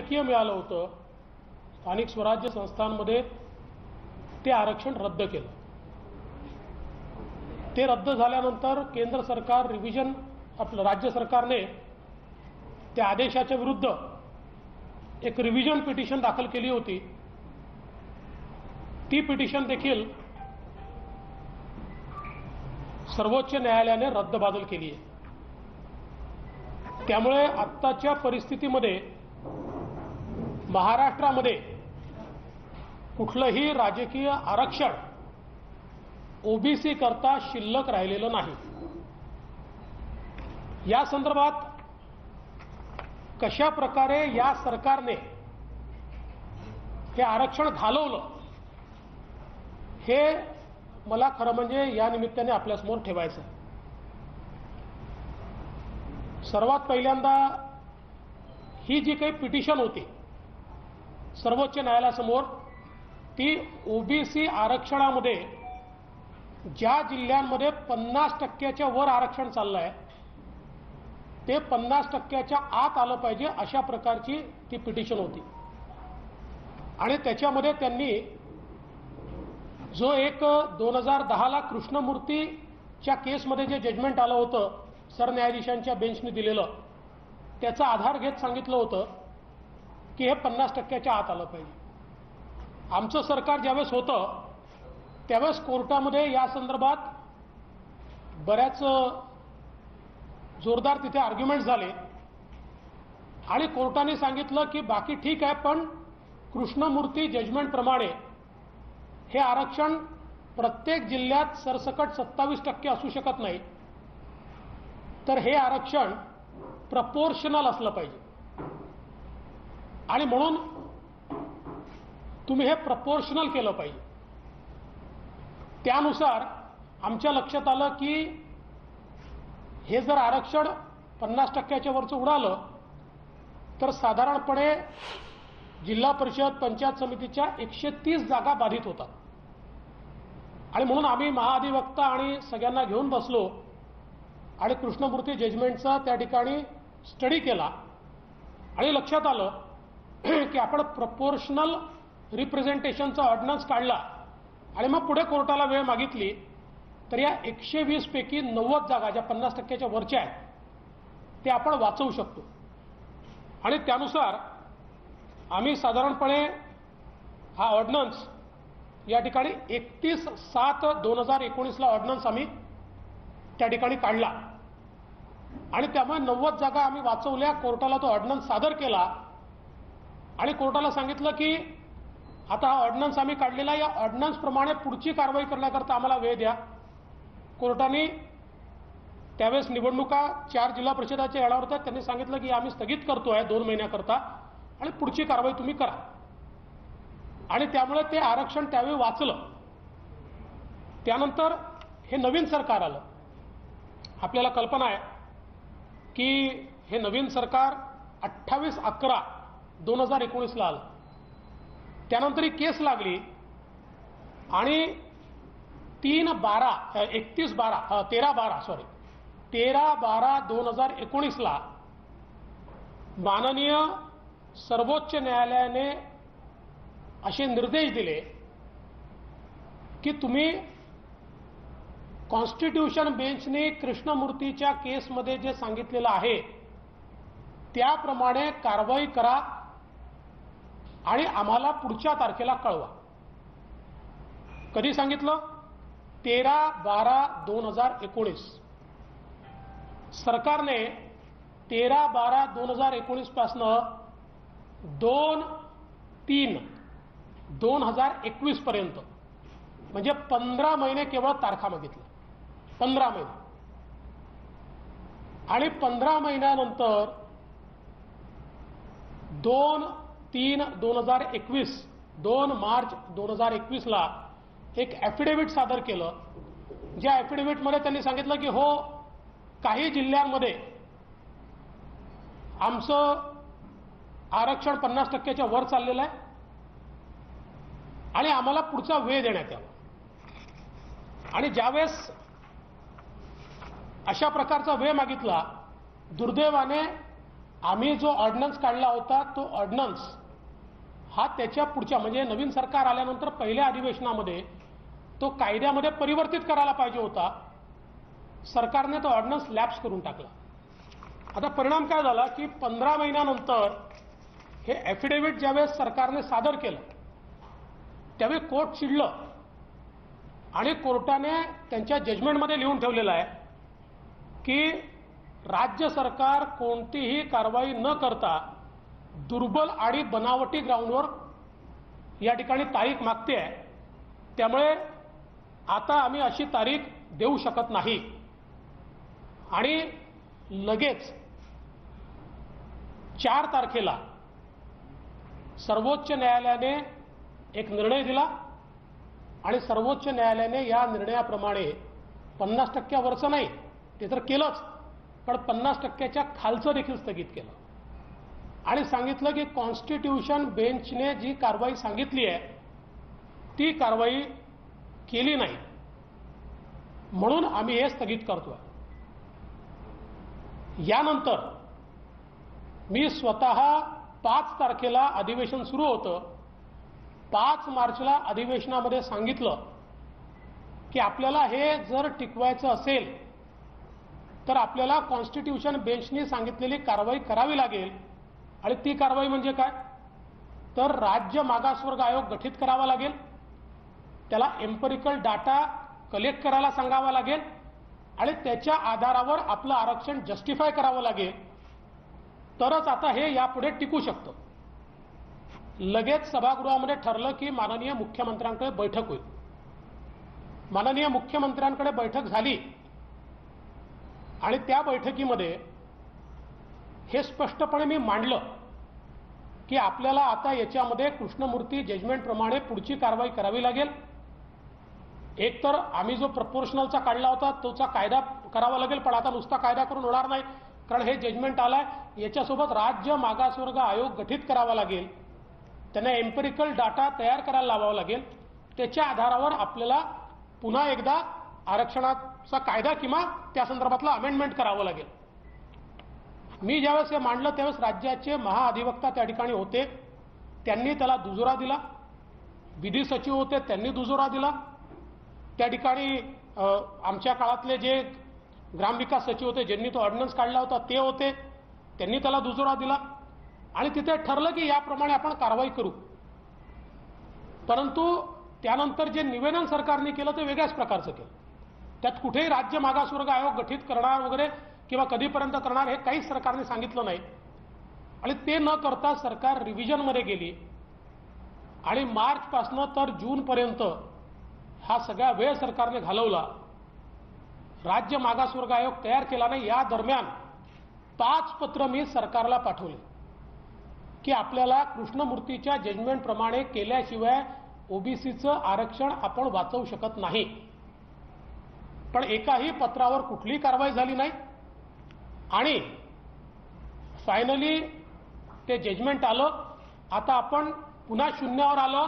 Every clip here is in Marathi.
राजकीय मिळालं होतं, स्थानिक स्वराज्य संस्थांमध्ये ते आरक्षण रद्द केलं. ते रद्द झाल्यानंतर केंद्र सरकार रिव्हिजन आपलं राज्य सरकारने त्या आदेशाच्या विरुद्ध एक रिव्हिजन पिटिशन दाखल केली होती. ती पिटिशन देखील सर्वोच्च न्यायालयाने रद्दबातल केली आहे. त्यामुळे आत्ताच्या परिस्थितीमध्ये महाराष्ट्रामध्ये कुठलंही राजकीय आरक्षण ओबीसी करता शिल्लक राहिलेलं नाही. या संदर्भात कशा प्रकारे या सरकारने हे आरक्षण घालवलं हे मला खरं म्हणजे या निमित्ताने आपल्यासमोर ठेवायचं आहे. सर्वात पहिल्यांदा ही जी काही पिटिशन होती सर्वोच्च न्यायालयासमोर, ती ओबीसी आरक्षणामध्ये ज्या जिल्ह्यांमध्ये 50% वर आरक्षण चाललंय ते 50% आत आलं पाहिजे अशा प्रकारची ती पिटिशन होती. आणि त्याच्यामध्ये त्यांनी जो एक 2010ला कृष्णमूर्तीच्या केसमध्ये जे जजमेंट आलं होतं सरन्यायाधीशांच्या बेंचने दिलेलं, त्याचा आधार घेत सांगितलं होतं की हे 50% आत आलं पाहिजे. आमचं सरकार ज्यावेळेस होतं त्यावेळेस कोर्टामध्ये या संदर्भात बऱ्याच जोरदार तिथे आर्ग्युमेंट झाले आणि कोर्टाने सांगितलं की बाकी ठीक आहे, पण कृष्णमूर्ती जजमेंटप्रमाणे हे आरक्षण प्रत्येक जिल्ह्यात सरसकट 27% असू शकत नाही, तर हे आरक्षण प्रपोर्शनल असलं पाहिजे. आणि म्हणून तुम्ही हे प्रपोर्शनल केलं पाहिजे. त्यानुसार आमच्या लक्षात आलं की हे जर आरक्षण 50%च्या वरचं उडालं तर साधारणपणे जिल्हा परिषद पंचायत समितीच्या 130 जागा बाधित होतात. आणि म्हणून आम्ही महाधिवक्ता आणि सगळ्यांना घेऊन बसलो आणि कृष्णमूर्ती जजमेंटचा त्या ठिकाणी स्टडी केला आणि लक्षात आलं की आपण प्रपोर्शनल रिप्रेझेंटेशनचा ऑर्डिनन्स काढला आणि मग पुढे कोर्टाला वेळ मागितली तर या 120 पैकी 90 जागा ज्या 50%च्या वरच्या आहेत ते आपण वाचवू शकतो. आणि त्यानुसार आम्ही साधारणपणे हा ऑर्डिनन्स या ठिकाणी 31/7/2019ला ऑर्डिनन्स आम्ही त्या ठिकाणी काढला आणि त्यामुळे 90 जागा आम्ही वाचवल्या. कोर्टाला तो ऑर्डिनन्स सादर केला आणि कोर्टाला सांगितलं की आता हा ऑर्डिनन्स आम्ही काढलेला, या ऑर्डिनन्स प्रमाणे पुढची कारवाई करण्याकरता आम्हाला वेळ द्या. कोर्टाने त्यावेळेस निवडणुका 4 जिल्हा परिषदाच्या येणार होत्या, त्यांनी सांगितलं की आम्ही स्थगित करतोय 2 महिन्याकरता आणि पुढची कारवाई तुम्ही करा. आणि त्यामुळे ते आरक्षण त्यावेळी वाचलं. त्यानंतर हे नवीन सरकार आलं. आपल्याला कल्पना आहे की हे नवीन सरकार 28/11/2019ला आलं. त्यानंतर ही केस लागली आणि 13/12/2019ला माननीय सर्वोच्च न्यायालयाने असे निर्देश दिले की तुम्ही कॉन्स्टिट्यूशन बेंचने कृष्णमूर्तीच्या केसमध्ये जे सांगितलेलं आहे त्याप्रमाणे कारवाई करा आणि आम्हाला पुढच्या तारखेला कळवा. कधी सांगितलं? 13/12/2019. सरकारने 13/12/2019 पासनं 2/3/2021 पर्यंत म्हणजे 15 महिने केवळ तारखा मागितल्या. 15 महिने. आणि 15 महिन्यानंतर 2/3/2021 2 मार्च 2021ला एक ॲफिडेव्हिट सादर केलं. ज्या ॲफिडेव्हिटमध्ये त्यांनी सांगितलं की हो, काही जिल्ह्यांमध्ये आमचं आरक्षण 50%च्या वर चाललेलं आहे आणि आम्हाला पुढचा वेळ देण्यात यावा. आणि ज्यावेळेस अशा प्रकारचा वेळ मागितला, दुर्दैवाने आम्ही जो ऑर्डिनन्स काढला होता तो ऑर्डिनन्स हा त्याच्या पुढच्या म्हणजे नवीन सरकार आल्यानंतर पहिल्या अधिवेशनामध्ये तो कायद्यामध्ये परिवर्तित करायला पाहिजे होता. सरकारने तो ऑर्डिनन्स लॅप्स करून टाकला. आता परिणाम काय झाला की 15 महिन्यानंतर हे ॲफिडेव्हिट ज्यावेळेस सरकारने सादर केलं त्यावेळी कोर्ट चिडलं आणि कोर्टाने त्यांच्या जजमेंटमध्ये लिहून ठेवलेलं आहे की राज्य सरकार कोणतीही कारवाई न करता दुर्बल आणि बनावटी ग्राउंडवर या ठिकाणी तारीख मागते आहे. त्यामुळे आता आम्ही अशी तारीख देऊ शकत नाही. आणि लगेच 4 तारखेला सर्वोच्च न्यायालयाने एक निर्णय दिला आणि सर्वोच्च न्यायालयाने या निर्णयाप्रमाणे 50% वरचं नाही ते तर केलंच, पण 50%च्या खालचं देखील स्थगित केलं आणि सांगितलं की कॉन्स्टिट्यूशन बेंचने जी कारवाई सांगितली आहे ती कारवाई केली नाही, म्हणून आम्ही हे स्थगित करतोय. यानंतर मी स्वतः 5 तारखेला अधिवेशन सुरू होतं. 5 मार्चला अधिवेशनामध्ये सांगितलं की आपल्याला हे जर टिकवायचं असेल तर आपल्याला कॉन्स्टिट्यूशन बेंचने सांगितलेली कारवाई करावी लागेल. आणि ती कारवाई म्हणजे काय तर राज्य मागासवर्ग आयोग गठीत करावा लागेल, त्याला एम्पिरिकल डाटा कलेक्ट करायला सांगावा लागेल आणि त्याच्या आधारावर आपलं आरक्षण जस्टिफाय करावं लागेल, तरच आता हे यापुढे टिकू शकतं. लगेच सभागृहामध्ये ठरलं की माननीय मुख्यमंत्र्यांकडे बैठक होईल. माननीय मुख्यमंत्र्यांकडे बैठक झाली आणि त्या बैठकीमध्ये हे स्पष्टपणे मी मांडलं की आपल्याला आता याच्यामध्ये कृष्णमूर्ती जजमेंटप्रमाणे पुढची कारवाई करावी लागेल. एक तर आम्ही जो प्रपोर्शनलचा काढला होता तोचा कायदा करावा लागेल, पण आता नुसता कायदा करून होणार नाही, कारण हे जजमेंट आलंय. याच्यासोबत राज्य मागासवर्ग आयोग गठीत करावा लागेल, त्यांना एम्पिरिकल डाटा तयार करायला लावावा लागेल, त्याच्या आधारावर आपल्याला पुन्हा एकदा आरक्षणाचा कायदा किंवा त्या संदर्भातलं अमेंडमेंट करावं लागेल. मी ज्यावेळेस हे मांडलं त्यावेळेस राज्याचे महाअधिवक्ता त्या ठिकाणी होते, त्यांनी त्याला दुजोरा दिला. विधी सचिव होते, त्यांनी दुजोरा दिला. त्या ठिकाणी आमच्या काळातले जे ग्रामविकास सचिव होते ज्यांनी तो ऑर्डिनन्स काढला होता ते होते, त्यांनी त्याला दुजोरा दिला आणि तिथे ठरलं की याप्रमाणे आपण कारवाई करू. परंतु त्यानंतर जे निवेदन सरकारने केलं ते वेगळ्याच प्रकारचं केलं. त्यात कुठेही राज्य मागासवर्ग आयोग गठीत करणार वगैरे किंवा कधीपर्यंत करणार हे काहीच सरकारने सांगितलं नाही. आणि ते न करता सरकार रिव्हिजनमध्ये गेली आणि मार्चपासनं तर जूनपर्यंत हा सगळा वेळ सरकारने घालवला. राज्य मागासवर्ग आयोग तयार केला नाही. या दरम्यान 5 पत्र मी सरकारला पाठवले की आपल्याला कृष्णमूर्तीच्या जजमेंटप्रमाणे केल्याशिवाय ओबीसीचं आरक्षण आपण वाचवू शकत नाही. पण एकाही पत्रावर कुठलीही कारवाई झाली नाही आणि फायनली ते जजमेंट आलं. आता आपण पुन्हा शून्यावर आलो.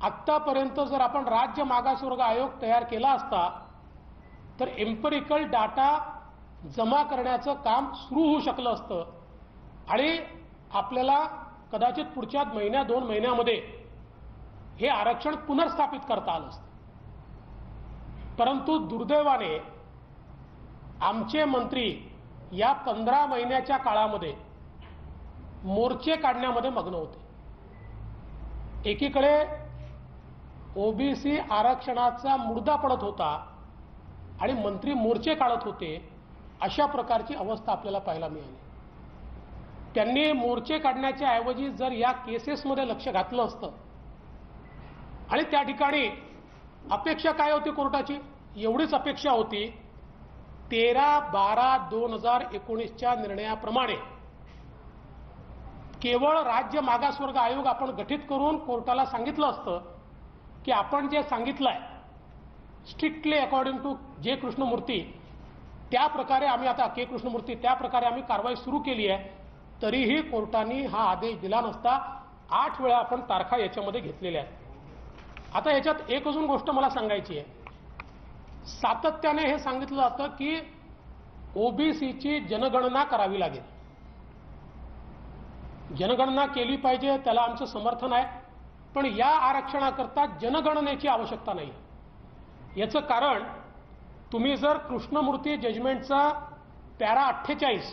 आत्तापर्यंत जर आपण राज्य मागासवर्ग आयोग तयार केला असता तर एम्पिरिकल डाटा जमा करण्याचं काम सुरू होऊ शकलं असतं आणि आपल्याला कदाचित पुढच्या 1-2 महिन्यामध्ये हे आरक्षण पुनर्स्थापित करता आलं असतं. परंतु दुर्दैवाने आमचे मंत्री या 15 महिन्याच्या काळामध्ये मोर्चे काढण्यामध्ये मग्न होते. एकीकडे ओबीसी आरक्षणाचा मुर्दा पडत होता आणि मंत्री मोर्चे काढत होते. अशा प्रकारची अवस्था आपल्याला पाहायला मिळाली. त्यांनी मोर्चे काढण्याच्या ऐवजी जर या केसेसमध्ये लक्ष घातलं असतं आणि त्या ठिकाणी अपेक्षा काय होती कोर्टाची, एवढीच अपेक्षा होती 13/12/2019च्या निर्णयाप्रमाणे केवळ राज्य मागासवर्ग आयोग आपण गठीत करून कोर्टाला सांगितलं असतं की आपण जे सांगितलंय स्ट्रिक्टली अकॉर्डिंग टू जे कृष्णमूर्ती त्या प्रकारे आम्ही आता के कृष्णमूर्ती त्या प्रकारे आम्ही कारवाई सुरू केली आहे, तरीही कोर्टाने हा आदेश दिला नसता. 8 वेळा आपण तारखा याच्यामध्ये घेतलेल्या आहेत. आता याच्यात एक अजून गोष्ट मला सांगायची आहे. सातत्याने हे सांगितलं जातं की ओबीसीची जनगणना करावी लागेल. जनगणना केली पाहिजे, त्याला आमचं समर्थन आहे, पण या आरक्षणाकरता जनगणनेची आवश्यकता नाही. याचं कारण तुम्ही जर कृष्णमूर्ती जजमेंटचा पॅरा 48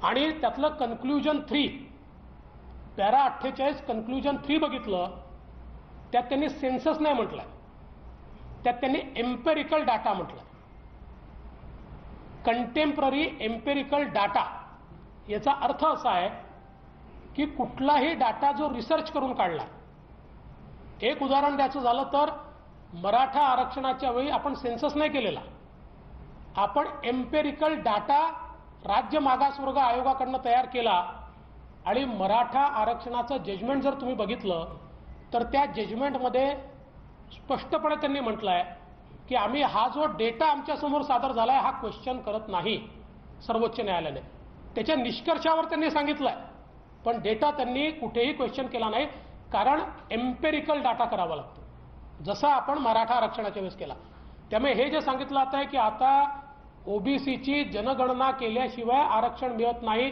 आणि त्यातलं कन्क्लुजन 3, पॅरा 48 कन्क्लुजन 3 बघितलं, त्यात त्यांनी सेन्सस नाही म्हटलं, त्यात त्यांनी एम्पेरिकल डाटा म्हटलं. कंटेम्पररी एम्पेरिकल डाटा याचा अर्थ असा आहे की कुठलाही डाटा जो रिसर्च करून काढला. एक उदाहरण द्यायचं झालं तर मराठा आरक्षणाच्या वेळी आपण सेन्सस नाही केलेला, आपण एम्पेरिकल डाटा राज्य मागासवर्ग आयोगाकडनं तयार केला आणि मराठा आरक्षणाचं जजमेंट जर तुम्ही बघितलं तर त्या जजमेंटमध्ये स्पष्टपणे त्यांनी म्हटलं आहे की आम्ही हा जो डेटा आमच्यासमोर सादर झाला आहे हा क्वेश्चन करत नाही सर्वोच्च न्यायालयाने. त्याच्या निष्कर्षावर त्यांनी सांगितलं आहे, पण डेटा त्यांनी कुठेही क्वेश्चन केला नाही, कारण एम्पेरिकल डाटा करावा लागतो, जसा आपण मराठा आरक्षणाच्या वेळेस केला. त्यामुळे हे जे सांगितलं जात आहे की आता ओबीसीची जनगणना केल्याशिवाय आरक्षण मिळत नाही,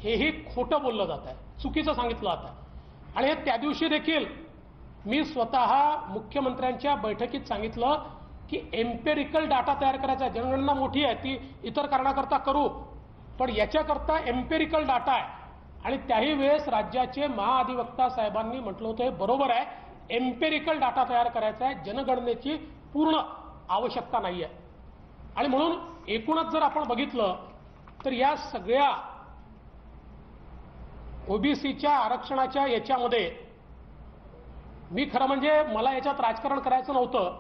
हेही खोटं बोललं जात आहे, चुकीचं सांगितलं जात आहे. आणि हे त्या दिवशी देखील मी स्वतः मुख्यमंत्र्यांच्या बैठकीत सांगितलं की एम्पेरिकल डाटा तयार करायचा आहे. जनगणना मोठी आहे, ती इतर कारणाकरता करू, पण याच्याकरता एम्पेरिकल डाटा आहे. आणि त्याही वेळेस राज्याचे महाअधिवक्ता साहेबांनी म्हटलं होतं हे बरोबर आहे, एम्पेरिकल डाटा तयार करायचा आहे, जनगणनेची पूर्ण आवश्यकता नाही आहे. आणि म्हणून एकूणच जर आपण बघितलं तर या सगळ्या ओबीसीच्या आरक्षणाच्या याच्यामध्ये मी खरं म्हणजे मला याच्यात राजकारण करायचं नव्हतं,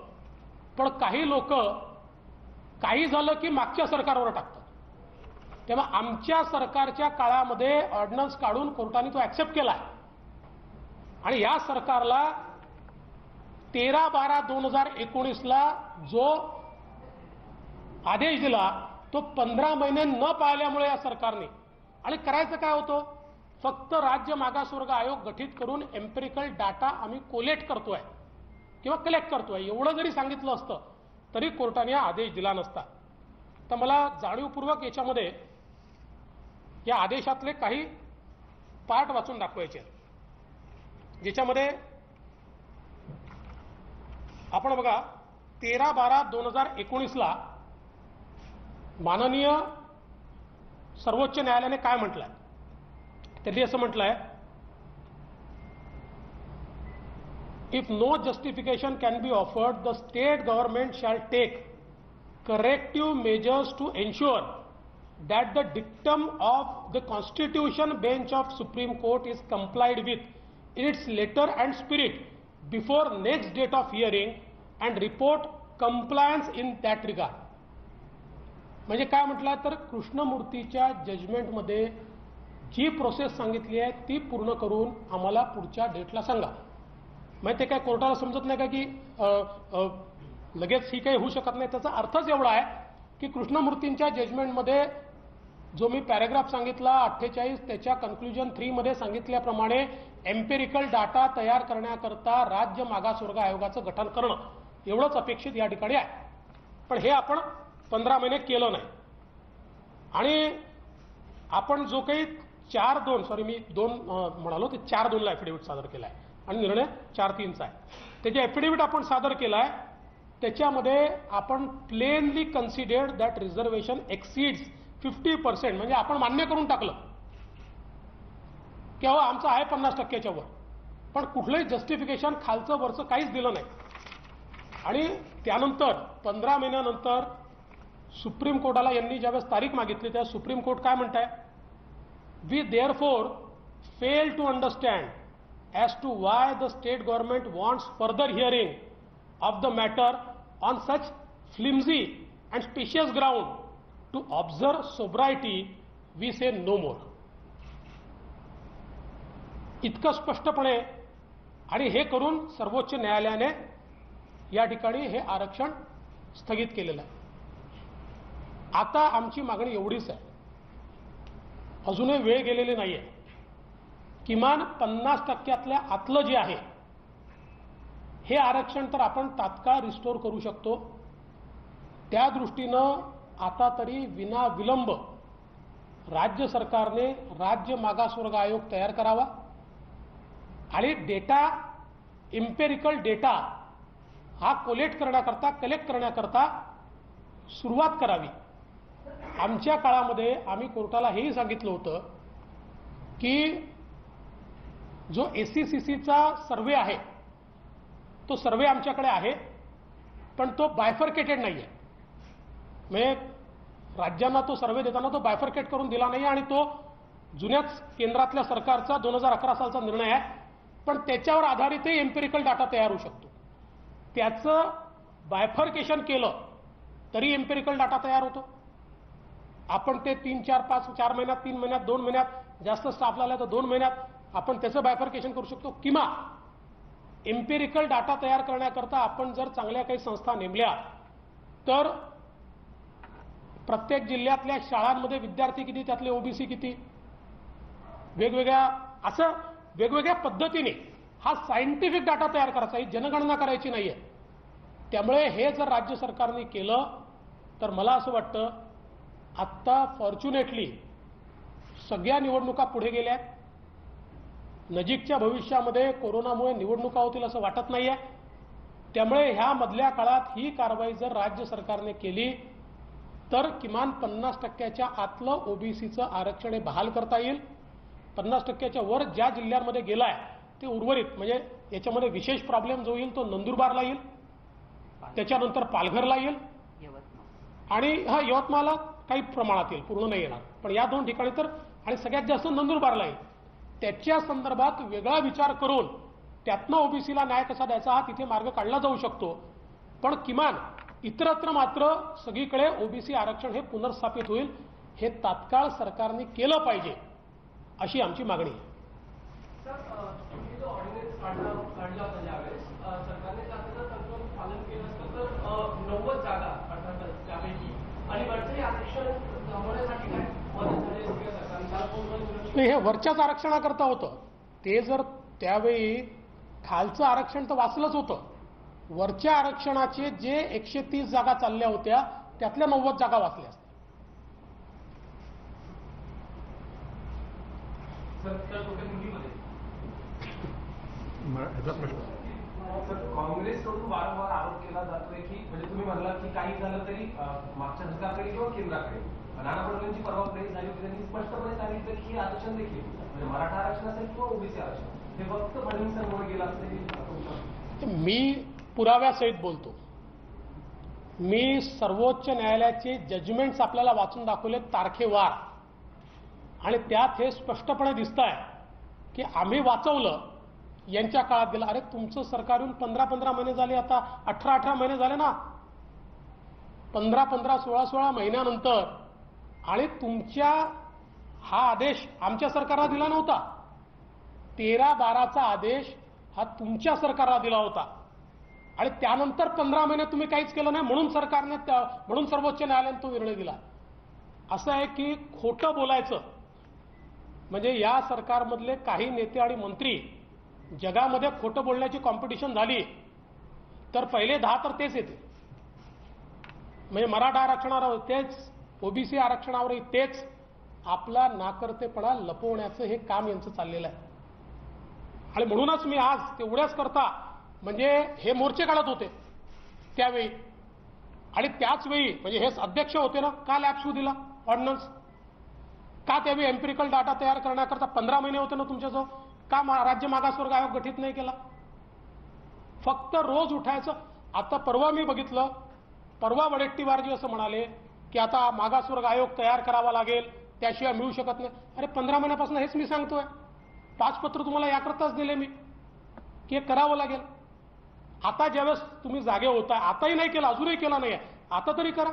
पण काही लोक काही झालं की मागच्या सरकारवर टाकतात. तेव्हा आमच्या सरकारच्या काळामध्ये ऑर्डिनन्स काढून कोर्टाने तो ऍक्सेप्ट केला आणि या सरकारला 13/12/2019 जो आदेश दिला तो 15 महिने न पाळल्यामुळे या सरकारने, आणि करायचं काय होतं, फक्त राज्य मागासवर्ग आयोग गठीत करून एम्पेरिकल डाटा आम्ही कोलेक्ट करतोय किंवा कलेक्ट करतोय एवढं जरी सांगितलं असतं तरी कोर्टाने आदेश दिला नसता. तर मला जाणीवपूर्वक याच्यामध्ये या आदेशातले काही पार्ट वाचून दाखवायचे, ज्याच्यामध्ये आपण बघा 13/12/2019 माननीय सर्वोच्च न्यायालयाने काय म्हटलंय. त्यांनी असं म्हटलंय, if no justification can be offered the state government shall take corrective measures to ensure that the dictum of the Constitution Bench of Supreme Court is complied with in its letter and spirit before next date of hearing and report compliance in that regard. म्हणजे काय म्हटलं तर कृष्णमूर्तीच्या जजमेंटमध्ये जी प्रोसेस सांगितली आहे ती पूर्ण करून आम्हाला पुढच्या डेटला सांगा. म्हणजे ते काय कोर्टाला समजत नाही का की लगेच ही काही होऊ शकत नाही. त्याचा अर्थच एवढा आहे की कृष्णमूर्तींच्या जजमेंटमध्ये जो मी पॅरेग्राफ सांगितला 48 त्याच्या कन्क्लुजन 3 मध्ये सांगितल्याप्रमाणे एम्पेरिकल डाटा तयार करण्याकरता राज्य मागासवर्ग आयोगाचं गठन करणं एवढंच अपेक्षित या ठिकाणी आहे. पण हे आपण 15 महिने केलं नाही. आणि आपण जो काही 4-2 मी 2 म्हणालो ते 4-2 ॲफिडेव्हिट सादर केला आहे आणि निर्णय 4-3चा आहे. त्याचे ॲफिडेव्हिट आपण सादर केला आहे, त्याच्यामध्ये आपण plainly considered that reservation exceeds 50%, म्हणजे आपण मान्य करून टाकलं की अहो आमचं आहे 50% वर, पण कुठलंही जस्टिफिकेशन खालचं वरचं काहीच दिलं नाही. आणि त्यानंतर 15 महिन्यानंतर सुप्रीम कोर्टाला यांनी ज्यावेळेस तारीख मागितली त्या सुप्रीम कोर्ट काय म्हणताय, we therefore fail to understand as to why the state government wants further hearing of the matter on such flimsy and specious ground. To observe sobriety, we say no more. इतकं स्पष्टपणे आणि हे करून सर्वोच्च न्यायालयाने या ठिकाणी हे आरक्षण स्थगित केलेलं आहे. आता आमची मागणी एवढीच आहे, अजूनही वेळ गेलेली नाहीये. किमान 50% आतलं जे आहे हे आरक्षण तर आपण तात्काळ रिस्टोर करू शकतो. त्या दृष्टीनं आता तरी विना विलंब राज्य सरकारने राज्य मागासवर्ग आयोग तयार करावा आणि डेटा, इम्पेरिकल डेटा हा कलेक्ट करण्याकरता सुरुवात करावी. आमच्या काळामध्ये आम्ही कोर्टाला हेही सांगितलं होतं की जो SCCचा सर्वे आहे तो सर्वे आमच्याकडे आहे, पण तो बायफर्केटेड नाही आहे. म्हणजे राज्यांना तो सर्वे देताना तो बायफर्केट करून दिला नाही आणि तो जुन्याच केंद्रातल्या सरकारचा 2011 सालचा निर्णय आहे, पण त्याच्यावर आधारितही एम्पिरिकल डाटा तयार होऊ शकतो. त्याचं बायफर्केशन केलं तरी एम्पिरिकल डाटा तयार होतो. आपण ते 3, 4, 5, 4 महिन्यात, 3 महिन्यात, 2 महिन्यात, जास्त स्टाफ लागला तर 2 महिन्यात आपण त्याचं बायफर्केशन करू शकतो. किंवा एम्पिरिकल डाटा तयार करण्याकरता आपण जर चांगल्या काही संस्था नेमल्या तर प्रत्येक जिल्ह्यातल्या शाळांमध्ये विद्यार्थी किती, त्यातले OBC किती, वेगवेगळ्या पद्धतीने हा सायंटिफिक डाटा तयार करायचा, ही जनगणना करायची नाहीये. त्यामुळे हे जर राज्य सरकारने केलं तर मला असं वाटतं आत्ता फॉर्च्युनेटली सगळ्या निवडणुका पुढे गेल्या आहेत. नजीकच्या भविष्यामध्ये कोरोनामुळे निवडणुका होतील असं वाटत नाहीये. त्यामुळे ह्या मधल्या काळात ही कारवाई जर राज्य सरकारने केली तर किमान 50% आतलं OBCचं आरक्षण हे बहाल करता येईल. 50% वर ज्या जिल्ह्यांमध्ये गेलाय ते उर्वरित, म्हणजे याच्यामध्ये विशेष प्रॉब्लेम जो येईल तो नंदुरबारला येईल, त्याच्यानंतर पालघरला येईल आणि यवतमाळला काही प्रमाणात येईल, पूर्ण नाही येणार, पण या 2 ठिकाणी तर, आणि सगळ्यात जास्त नंदुरबारला येईल. त्याच्या संदर्भात वेगळा विचार करून त्यातनं OBCला न्याय कसा द्यायचा हा तिथे मार्ग काढला जाऊ शकतो. पण किमान इतरत्र मात्र सगळीकडे OBC आरक्षण हे पुनर्स्थापित होईल. हे तात्काळ सरकारने केलं पाहिजे अशी आमची मागणी आहे. तुम्ही जो ऑर्डिनन्स काढला होता ज्यावेळेस सरकारने त्याचं तत्त्व पालन केलं असतं तर 90 जागा अर्थातच त्यापैकी आणि वरचे आरक्षण थांबवण्यासाठी काय मदत झाली असते का सरकारने? हे वरच्याच आरक्षणाकरता होतं. ते जर त्यावेळी खालचं आरक्षण तर वाचलंच होतं. वरच्या आरक्षणाचे जे 130 जागा चालल्या होत्या त्यातल्या 90 जागा वाचल्या असत्या. काँग्रेसकडून वारंवार आरोप केला जातोय की म्हणजे तुम्ही म्हणला की काही झालं तरी मागच्या सरकारकडे किंवा केंद्राकडे, नाना पटोलेंची परवा प्रेस झाली होती, त्यांनी स्पष्टपणे सांगितलं की हे आरक्षण देखील म्हणजे मराठा आरक्षण असेल किंवा OBC आरक्षण हे फक्त फडणवीसांमुळे गेलं असेल. मी पुराव्यासहित बोलतो. मी सर्वोच्च न्यायालयाचे जजमेंट्स आपल्याला वाचून दाखवले तारखेवार, आणि त्यात हे स्पष्टपणे दिसत आहे की आम्ही वाचवलं यांच्या काळात गेलं. अरे तुमचं सरकार येऊन 15 महिने झाले, आता 18 महिने झाले ना, 15 16 महिन्यानंतर, आणि तुमच्या हा आदेश आमच्या सरकारला दिला नव्हता. 13-12चा आदेश हा तुमच्या सरकारला दिला होता आणि त्यानंतर 15 महिने तुम्ही काहीच केलं नाही, म्हणून सर्वोच्च न्यायालयाने तो निर्णय दिला. असं आहे की खोटं बोलायचं म्हणजे या सरकारमधले काही नेते आणि मंत्री, जगामध्ये खोटं बोलण्याची कॉम्पिटिशन झाली तर पहिले 10 तर तेच येते. म्हणजे मराठा आरक्षणावर तेच, OBC आरक्षणावरही तेच. आपला नाकर्तेपणा लपवण्याचं हे काम यांचं चाललेलं आहे. आणि म्हणूनच मी आज तेवढ्याच करता म्हणजे हे मोर्चे काढत होते त्यावेळी, आणि त्याच वेळी म्हणजे हे अध्यक्ष होते ना, का लॅप्स दिला ऑर्डिनन्स? का त्यावेळी एम्पिरिकल डाटा तयार करण्याकरता 15 महिने होते ना तुमच्याजवळ? का राज्य मागासवर्ग आयोग गठीत नाही केला? फक्त रोज उठायचं. आता परवा मी बघितलं, परवा वडेट्टीवारजी असं म्हणाले की आता मागासवर्ग आयोग तयार करावा लागेल, त्याशिवाय मिळू शकत नाही. अरे 15 महिन्यापासून हेच मी सांगतोय. 5 पत्र तुम्हाला याकरताच दिले मी की हे करावं लागेल. आता ज्यावेळेस तुम्ही जागे होताय, आताही नाही केला, अजूनही केला नाही, आता तरी करा.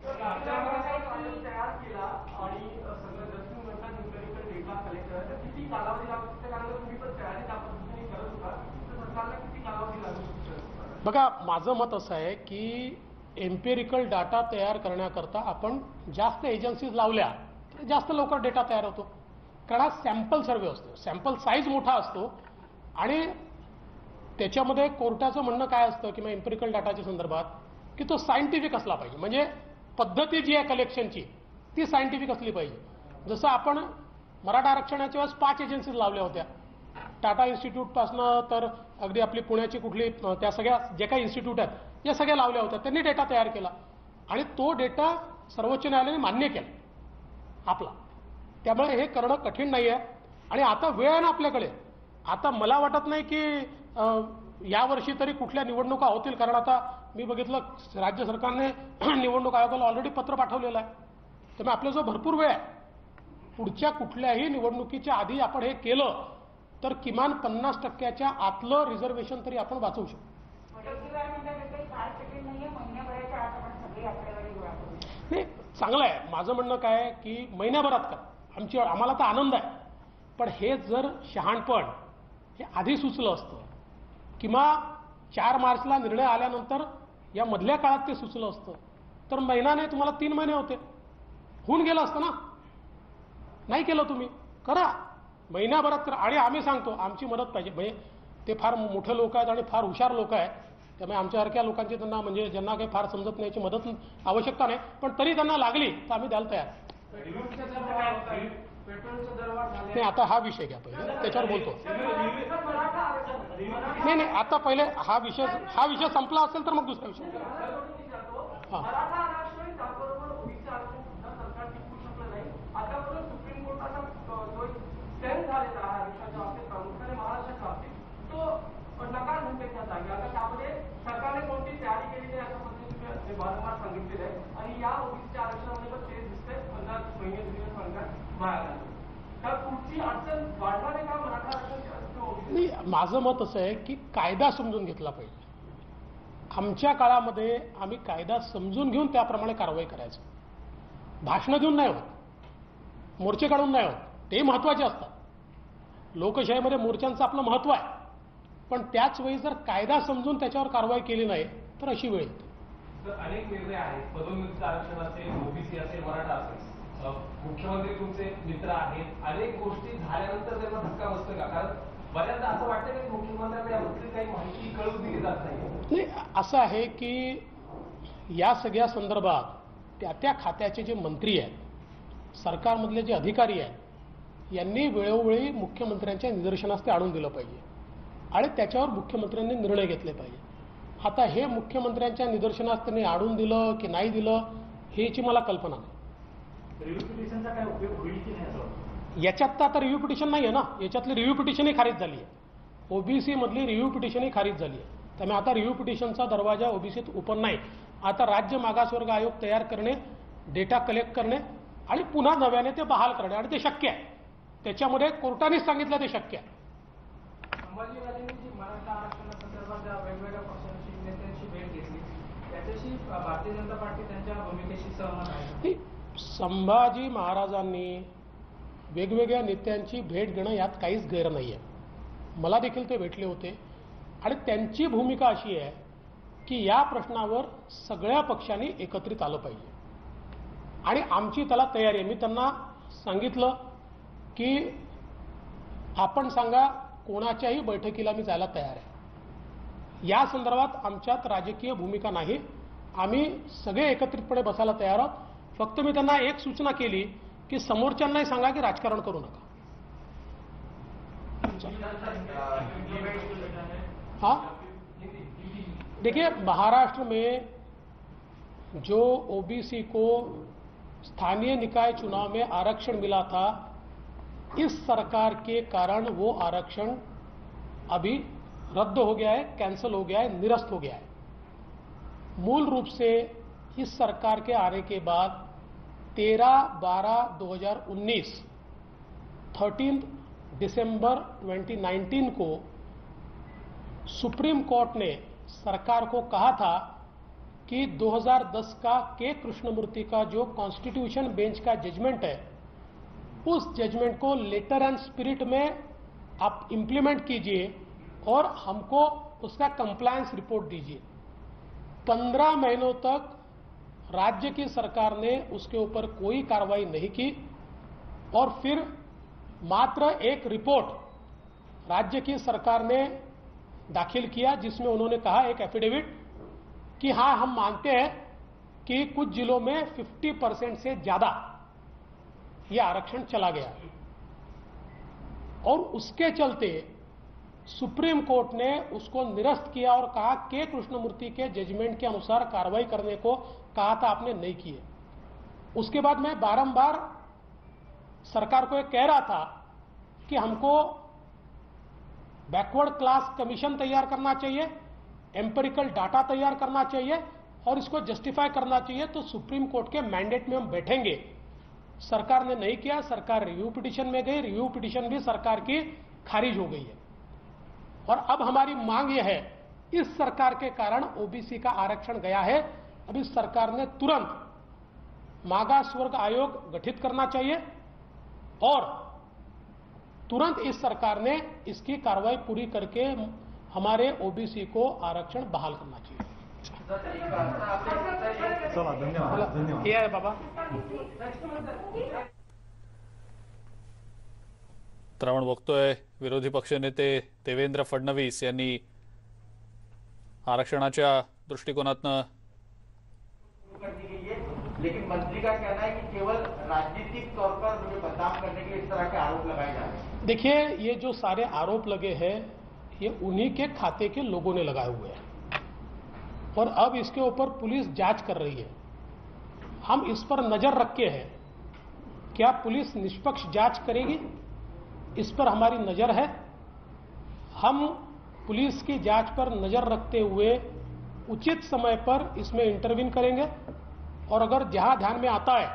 तयार केला आणि सगळं जसं म्हणतात इम्पेरिकल डेटा कलेक्ट करायचा किती कालावधी लागू शकतो? कारण तुम्ही पण तयारी त्या पद्धतीने करत होता तर सरकारला किती कालावधी लागू शकतो? बघा, माझं मत असं आहे की एम्पेरिकल डाटा तयार करण्याकरता आपण जास्त एजन्सीज लावल्या तर जास्त लवकर डेटा तयार होतो. कारण हा सॅम्पल सर्वे असतो, सॅम्पल साईज मोठा असतो आणि त्याच्यामध्ये कोर्टाचं म्हणणं काय असतं किंवा एम्पेरिकल डाटाच्या संदर्भात की तो सायंटिफिक असला पाहिजे. म्हणजे पद्धती जी आहे कलेक्शनची ती सायंटिफिक असली पाहिजे. जसं आपण मराठा आरक्षणाच्या वेळेस 5 एजन्सीज लावल्या होत्या. टाटा इन्स्टिट्यूटपासनं तर अगदी आपली पुण्याची कुठली त्या सगळ्या जे काही इन्स्टिट्यूट आहेत या सगळ्या लावल्या होत्या. त्यांनी डेटा तयार केला आणि तो डेटा सर्वोच्च न्यायालयाने मान्य केला आपला. त्यामुळे हे करणं कठीण नाही आहे आणि आता वेळ आहे ना आपल्याकडे. आता मला वाटत नाही की यावर्षी तरी कुठल्या निवडणुका होतील, कारण आता मी बघितलं राज्य सरकारने निवडणूक आयोगाला ऑलरेडी पत्र पाठवलेलं आहे. त्यामुळे आपल्याजवळ भरपूर वेळ आहे. पुढच्या कुठल्याही निवडणुकीच्या आधी आपण हे केलं तर किमान 50% आतलं रिझर्वेशन तरी आपण वाचवू शकतो. नाही, चांगलं आहे. माझं म्हणणं काय आहे की महिन्याभरात करा. आम्हाला तर आनंद आहे, पण हे जर शहाणपण हे आधी सुचलं असतं किंवा 4 मार्चला निर्णय आल्यानंतर या मधल्या काळात ते सुचलं असतं तर महिना नाही तुम्हाला 3 महिने होते, होऊन गेलं असतं ना. नाही केलं तुम्ही. करा, महिन्याभरात करा. आणि आम्ही सांगतो आमची मदत पाहिजे. म्हणजे ते फार मोठे लोक आहेत आणि फार हुशार लोक आहेत, त्यामुळे आमच्यासारख्या लोकांची त्यांना म्हणजे ज्यांना काही फार समजत नाही याची मदत आवश्यकता नाही, पण तरी त्यांना लागली तर आम्ही द्यायला तयार. नाही, आता हा विषय घ्या पहिले, त्याच्यावर बोलतो. नाही नाही, आता पहिले हा विषय संपला असेल तर मग दुसरा विषय. हां, सरकारने कोणती तयारी केलेली आहे असं पद्धतीने वारंवार सांगितलेलं आहे आणि या ओबीसीच्या आरक्षणामध्ये पण तेच दिसतंय. 50 महिने दिवस सांगतात बाहेर. तर पुढची अडचण वाढणार आहे का मराठा आरक्षण? नाही, माझं मत असं आहे की कायदा समजून घेतला पाहिजे. आमच्या काळामध्ये आम्ही कायदा समजून घेऊन त्याप्रमाणे कारवाई करायचो. भाषणं देऊन नाही होत, मोर्चे काढून नाही होत. ते महत्त्वाचे असतात. लोकशाहीमध्ये मोर्चांचं आपलं महत्त्व आहे, पण त्याच वेळी जर कायदा समजून त्याच्यावर कारवाई केली नाही तर अशी वेळ येते. अनेक निर्णय आहेत, पदोन्नतीचं आरक्षण असेल, ओबीसी असेल, मराठा असेल. मुख्यमंत्री तुमचे मित्र आहेत. अनेक गोष्टी झाल्यानंतर त्यांना धक्का बसतो का? कारण बऱ्याचदा असं वाटतं की मुख्यमंत्र्यांना याबद्दल काही माहिती कळू दिली जात नाही. असं आहे की या सगळ्या संदर्भात त्या खात्याचे जे मंत्री आहेत, सरकारमधले जे अधिकारी आहेत, यांनी वेळोवेळी मुख्यमंत्र्यांच्या निदर्शनास ते आणून दिलं पाहिजे आणि त्याच्यावर मुख्यमंत्र्यांनी निर्णय घेतले पाहिजे. आता हे मुख्यमंत्र्यांच्या निदर्शनास त्यांनी आणून दिलं की नाही दिलं ह्याची मला कल्पना नाही. रिव्ह्यू पिटिशनचा काय उपयोग होईल की नाही? याच्यात तर आता रिव्ह्यू पिटिशन नाही आहे ना. याच्यातली रिव्ह्यू पिटिशनही खारिज झाली आहे. ओबीसी मधली रिव्ह्यू पिटिशनही खारिज झाली आहे. त्यामुळे आता रिव्ह्यू पिटिशनचा दरवाजा ओबीसीत ओपन नाही. आता राज्य मागासवर्ग आयोग तयार करणे, डेटा कलेक्ट करणे आणि पुन्हा नव्याने ते बहाल करणे, आणि ते शक्य आहे. त्याच्यामध्ये कोर्टानेच सांगितलं ते शक्य आहे. संभाजीराजेंनी जी मराठा आरक्षणासंदर्भात वेगवेगळ्या पक्षांशी नेत्यांशी भेट घेतली, त्याच्याशी भारतीय जनता पार्टी त्यांच्या भूमिकेशी सहमत आहे. संभाजी महाराजांनी वेगवेगळ्या नेत्यांची भेट घेणं यात काहीच गैर नाही आहे. मला देखील ते भेटले होते आणि त्यांची भूमिका अशी आहे की या प्रश्नावर सगळ्या पक्षांनी एकत्रित आलं पाहिजे आणि आमची त्याला तयारी आहे. मी त्यांना सांगितलं की आपण सांगा कोणाच्याही बैठकीला मी जायला तयार आहे. या संदर्भात आमच्यात राजकीय भूमिका नाही. आम्ही सगळे एकत्रितपणे बसायला तयार आहोत. फक्त मी त्यांना एक सूचना केली की समोरच्यांनाही सांगा की राजकारण करू नका. हाँ, देखिए महाराष्ट्र में जो ओबीसी को स्थानीय निकाय चुनाव में आरक्षण मिला था, इस सरकार के कारण वो आरक्षण अभी रद्द हो गया है, कैंसिल हो गया है, निरस्त हो गया है. मूल रूप से इस सरकार के आने के बाद 13/12/2019 13 दिसंबर 2019 को सुप्रीम कोर्ट ने सरकार को कहा था कि 2010 का के कृष्णमूर्ति का जो कॉन्स्टिट्यूशन बेंच का जजमेंट है, उस जजमेंट को लेटर एंड स्पिरिट में आप इंप्लीमेंट कीजिए और हमको उसका कंप्लायंस रिपोर्ट दीजिए. 15 महीनों तक राज्य की सरकार ने उसके ऊपर कोई कार्रवाई नहीं की और फिर मात्र एक रिपोर्ट राज्य की सरकार ने दाखिल किया जिसमें उन्होंने कहा, एक एफिडेविट, कि हाँ हम मानते हैं कि कुछ जिलों में 50% से ज़्यादा ये आरक्षण चला गया और उसके चलते सुप्रीम कोर्ट ने उसको निरस्त किया और कहा के कृष्णमूर्ति के जजमेंट के अनुसार कार्रवाई करने को कहा था, आपने नहीं किए। उसके बाद मैं बारंबार सरकार को यह कह रहा था कि हमको बैकवर्ड क्लास कमीशन तैयार करना चाहिए, एम्पिरिकल डाटा तैयार करना चाहिए और इसको जस्टिफाई करना चाहिए, तो सुप्रीम कोर्ट के मैंडेट में हम बैठेंगे। सरकार ने नहीं किया, सरकार रिव्यू पिटीशन में गई, रिव्यू पिटीशन भी सरकार की खारिज हो गई है। और अब हमारी मांग यह है, इस सरकार के कारण ओबीसी का आरक्षण गया है, अब इस सरकार ने तुरंत मागास वर्ग आयोग गठित करना चाहिए और तुरंत इस सरकार ने इसकी कार्रवाई पूरी करके हमारे ओबीसी को आरक्षण बहाल करना चाहिए। चला, धन्यवाद. ये आहे बाबा. तर आपण बघतोय विरोधी पक्षनेते देवेंद्र फडणवीस यांनी आरक्षणाच्या दृष्टिकोनातनं लेकिन मंत्री का कहना है कि केवल राजनीतिक तौर पर मुझे बदनाम करने के लिए इस तरह के आरोप लगाए जा रहे हैं। देखिए, ये जो सारे आरोप लगे हैं ये उन्हीं के खाते के लोगों ने लगाए हुए हैं और अब इसके ऊपर पुलिस जांच कर रही है। हम इस पर नजर रखे हैं, क्या पुलिस निष्पक्ष जांच करेगी, इस पर हमारी नजर है। हम पुलिस की जांच पर नजर रखते हुए उचित समय पर इसमें इंटरवीन करेंगे और अगर जहां ध्यान में आता है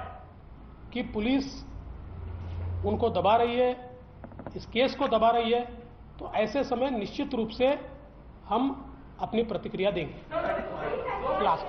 कि पुलिस उनको दबा रही है, इस केस को दबा रही है, तो ऐसे समय निश्चित रूप से हम अपनी प्रतिक्रिया देंगे। लास्ट